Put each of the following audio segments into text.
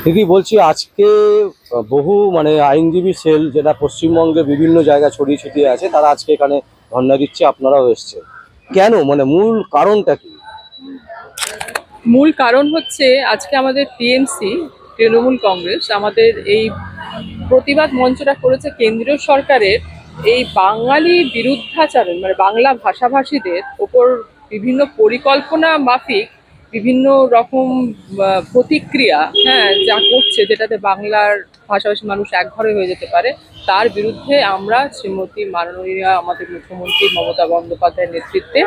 দিদি বলছি আজকে বহু আইনজীবী সেল যেটা পশ্চিমবঙ্গে বিভিন্ন জায়গায় ছড়িয়ে ছিটিয়ে আছে তারা আজকে এখানে ধর্ণা দিচ্ছে, আপনারাও এসছে কেন? মূল কারণটা কি? মূল কারণ হচ্ছে আজকে আমাদের টিএমসি তৃণমূল কংগ্রেস আমাদের এই প্রতিবাদ মঞ্চটা করেছে কেন্দ্রীয় সরকারের এই বাঙালি বিরুদ্ধাচরণ, বাংলা ভাষাভাষীদের ওপর বিভিন্ন পরিকল্পনা মাফিক বিভিন্ন রকম প্রতিক্রিয়া, হ্যাঁ, যা করছে, যেটাতে বাংলার ভাষাভাষী মানুষ একঘরে হয়ে যেতে পারে। তার বিরুদ্ধে আমরা শ্রীমতী মাননীয়া আমাদের মুখ্যমন্ত্রী মমতা বন্দ্যোপাধ্যায়ের নেতৃত্বে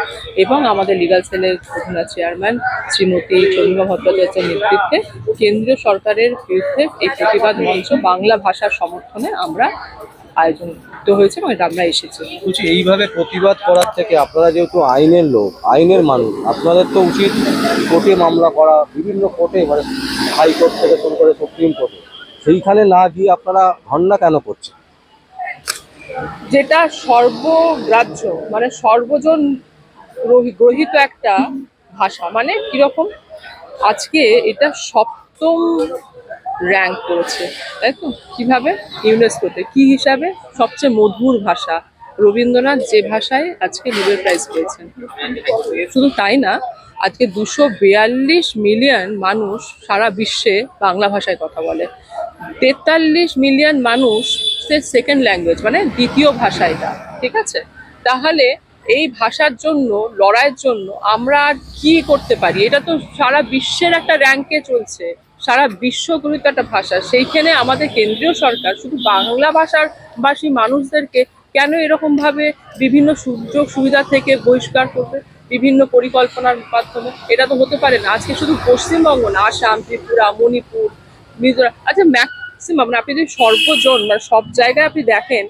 এবং আমাদের লিগাল সেলের অধীনা চেয়ারম্যান শ্রীমতী চন্দ্রিমা ভট্টাচার্যের নেতৃত্বে কেন্দ্রীয় সরকারের বিরুদ্ধে এই প্রতিবাদ মঞ্চ বাংলা ভাষার সমর্থনে আমরা আয়োজন হয়েছে এবং আমরা এসেছি। বলছি এইভাবে প্রতিবাদ করার থেকে আপনারা যেহেতু আইনের লোক, আইনের মানুষ, আপনাদের তো উচিত কোর্টে মামলা করা, বিভিন্ন কোর্টে হাইকোর্ট থেকে শুরু করে সুপ্রিম কোর্টে, সেইখানে না গিয়ে আপনারা ধর্ণা কেন করছেন? যেটা সর্বগ্রাহ্য, সর্বজন গ্রহীত একটা ভাষা, কিরকম, আজকে এটা সপ্তম র্যাঙ্ক করেছে, তাই তো? কিভাবে? ইউনেস্কোতে কি হিসাবে? সবচেয়ে মধুর ভাষা। রবীন্দ্রনাথ যে ভাষায় আজকে নোবেল প্রাইজ পেয়েছেন। শুধু তাই না, আজকে 242 মিলিয়ন মানুষ সারা বিশ্বে বাংলা ভাষায় কথা বলে। 43 মিলিয়ন মানুষ সেকেন্ড ল্যাঙ্গুয়েজ, দ্বিতীয় ভাষা এটা, ঠিক আছে? তাহলে এই ভাষার জন্য লড়াইয়ের জন্য আমরা আর কি করতে পারি? এটা তো সারা বিশ্বের একটা র্যাঙ্কে চলছে, সারা বিশ্ব গৃহীত একটা ভাষা। সেইখানে আমাদের কেন্দ্রীয় সরকার শুধু বাংলা ভাষী মানুষদেরকে কেন এরকম ভাবে বিভিন্ন সুযোগ সুবিধা থেকে বহিষ্কার করবে বিভিন্ন পরিকল্পনার মাধ্যমে? এটা তো হতে পারে না। আজকে শুধু পশ্চিমবঙ্গ না, আসাম, ত্রিপুরা, মণিপুর, মিজোরাম, আচ্ছা ম্যাক্সিমাম আপনি যদি সর্বজন সব জায়গায় আপনি দেখেন,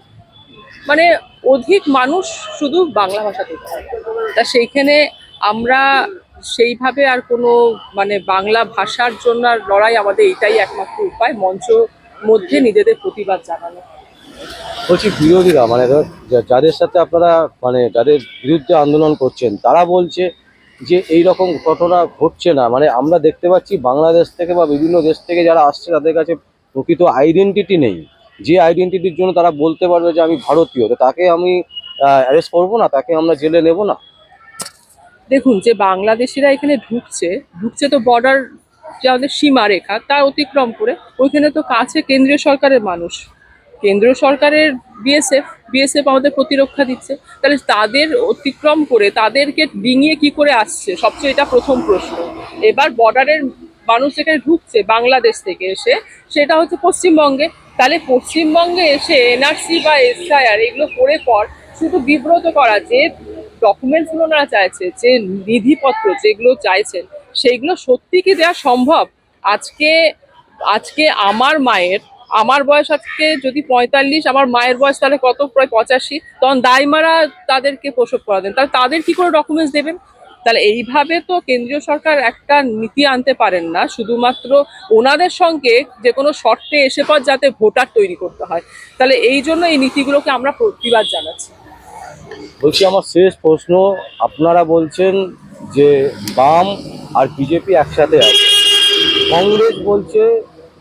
মানে অধিক মানুষ শুধু বাংলা ভাষাতে কথা বলে। তা সেইখানে আমরা সেইভাবে আর কোনো বাংলা ভাষার জন্য আর লড়াই, আমাদের এটাই একমাত্র উপায়, মঞ্চ মধ্যে নিজেদের প্রতিবাদ জানানো। বলছি বিরোধীরা যাদের সাথে আপনারা যাদের বিরুদ্ধে আন্দোলন করছেন তারা বলছে যে এই রকম ঘটনা ঘটছে না, আমরা দেখতে পাচ্ছি বাংলাদেশ থেকে বা বিভিন্ন দেশ থেকে যারা আসছে তাদের কাছে প্রকৃত আইডেন্টিটি নেই। যে আইডেন্টিটির জন্য তারা বলতে পারবে যে আমি ভারতীয়, তো তাকে আমি অ্যারেস্ট করবো না, তাকে আমরা জেলে নেব না? দেখুন, যে বাংলাদেশিরা এখানে ঢুকছে ঢুকছে তো বর্ডার, যে আমাদের সীমারেখা তা অতিক্রম করে। ওইখানে তো কাছে কেন্দ্রীয় সরকারের মানুষ, কেন্দ্রীয় সরকারের বিএসএফ আমাদের প্রতিরক্ষা দিচ্ছে। তাহলে তাদের অতিক্রম করে তাদেরকে ডিঙিয়ে কি করে আসছে, সবচেয়ে এটা প্রথম প্রশ্ন। এবার বর্ডারের মানুষ যেখানে ঢুকছে বাংলাদেশ থেকে এসে, সেটা হচ্ছে পশ্চিমবঙ্গে। তাহলে পশ্চিমবঙ্গে এসে এনআরসি বা এসআইআর এগুলো করে পর শুধু বিব্রত করা, যে ডকুমেন্টসগুলো ওনারা চাইছে, যে নিধিপত্র যেগুলো চাইছেন, সেইগুলো সত্যি কি দেওয়া সম্ভব? আজকে আজকে আমার বয়স আজকে যদি 45, আমার মায়ের বয়স তাহলে কত, প্রায় 85, তখন দাইমারা তাদেরকে প্রসব করাতেন, তাহলে তাদের কি করে ডকুমেন্টস দেবেন? তাহলে এইভাবে তো কেন্দ্রীয় সরকার একটা নীতি আনতে পারেন না শুধুমাত্র ওনাদের সঙ্গে যে কোনো শর্তে এসে পর যাতে ভোটার তৈরি করতে হয়। তাহলে এই জন্য এই নীতিগুলোকে আমরা প্রতিবাদ জানাচ্ছি। বলছি আমার শেষ প্রশ্ন, আপনারা বলছেন যে বাম আর বিজেপি একসাথে আছে, কংগ্রেস বলছে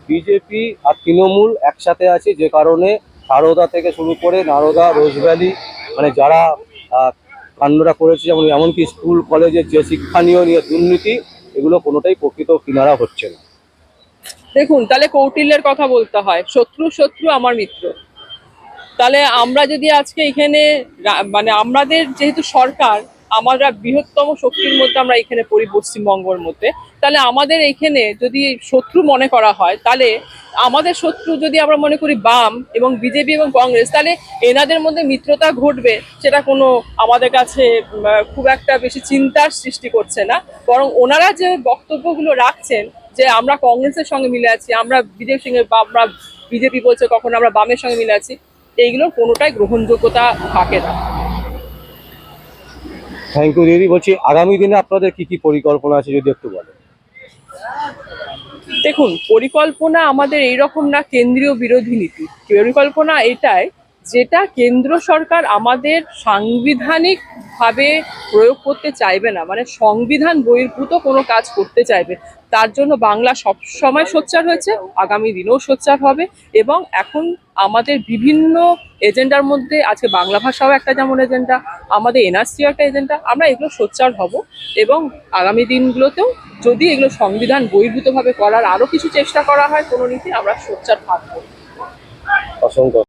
বিজেপি আর তৃণমূল একসাথে আছে, যে কারণে সারদা থেকে শুরু করে নারদা, রোজভ্যালি যারা কাণ্ডটা করেছে, যেমন এমনকি স্কুল কলেজের যে শিক্ষানীয় নিয়ে দুর্নীতি, এগুলো কোনোটাই প্রকৃত কিনারা হচ্ছে না। দেখুন, তাহলে কৌটিল্যের কথা বলতে হয়, শত্রু শত্রু আমার মিত্র। তাহলে আমরা যদি আজকে এখানে আমাদের যেহেতু সরকার, আমরা বৃহত্তম শক্তির মধ্যে আমরা এখানে পড়ি পশ্চিমবঙ্গের মধ্যে, তাহলে আমাদের এখানে যদি শত্রু মনে করা হয়, তাহলে আমাদের শত্রু যদি আমরা মনে করি বাম এবং বিজেপি এবং কংগ্রেস, তাহলে এনাদের মধ্যে মিত্রতা ঘটবে, সেটা কোনো আমাদের কাছে খুব একটা বেশি চিন্তার সৃষ্টি করছে না। বরং ওনারা যে বক্তব্যগুলো রাখছেন, যে আমরা কংগ্রেসের সঙ্গে মিলে আছি, আমরা বিজেপির সঙ্গে, বা আমরা বিজেপি বলছে কখন আমরা বামের সঙ্গে মিলে আছি, এইগুলোর কোনোটাই গ্রহণযোগ্যতা থাকে না। থ্যাংক ইউ দিদি। বলছি আগামী দিনে আপনাদের কি কি পরিকল্পনা আছে যদি একটু বলেন? দেখুন, পরিকল্পনা আমাদের এইরকম না কেন্দ্রীয় বিরোধী নীতি, পরিকল্পনা এটাই যেটা কেন্দ্র সরকার আমাদের সাংবিধানিকভাবে প্রয়োগ করতে চাইবে না, মানে সংবিধান বহির্ভূত কোনো কাজ করতে চাইবে, তার জন্য বাংলা সব সময় সোচ্চার হয়েছে, আগামী দিনেও সোচ্চার হবে। এবং এখন আমাদের বিভিন্ন এজেন্ডার মধ্যে আজকে বাংলা ভাষাও একটা যেমন এজেন্ডা, আমাদের এনআরসিও একটা এজেন্ডা, আমরা এগুলো সোচ্চার হব। এবং আগামী দিনগুলোতেও যদি এগুলো সংবিধান বহির্ভূতভাবে করার আরও কিছু চেষ্টা করা হয় কোনো নীতি, আমরা সোচ্চার থাকবো। অসংখ্য